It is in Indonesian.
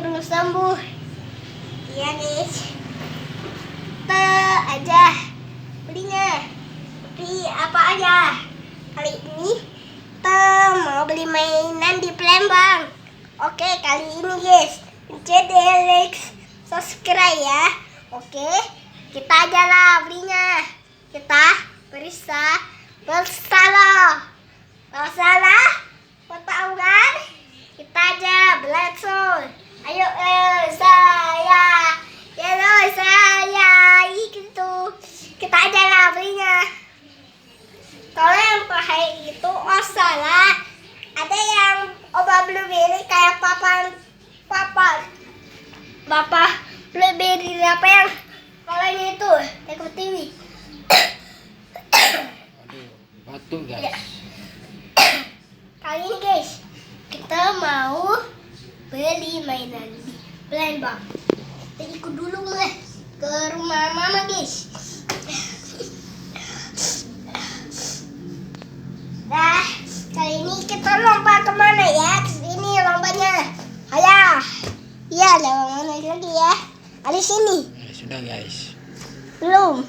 belum sembuh. Iya guys, kita aja belinya. Beli apa aja? Kali ini kita mau beli mainan di Palembang. Oke, kali ini guys, pencet like, subscribe ya. Oke, kita aja lah belinya. Kita periksa bersalah. Kalau salah, kau tahu kan? Kita aja belajar. Ayo, saya, gitu. Kita aja lah belinya. Kalau yang pakai itu, oh salah. Ada yang obat blueberry kayak Bapak blueberry apa yang kalau ini itu Eko TV. Aduh, batuk guys. Ya. Kali ini guys, kita mau beli mainan di Palembang. Kita ikut dulu ke rumah mama guys. Nah, kali ini kita lomba kemana ya? Ini lombanya. Ayah. Iya, lomba mana lagi ya? Ada sini. Sudah guys. Belum.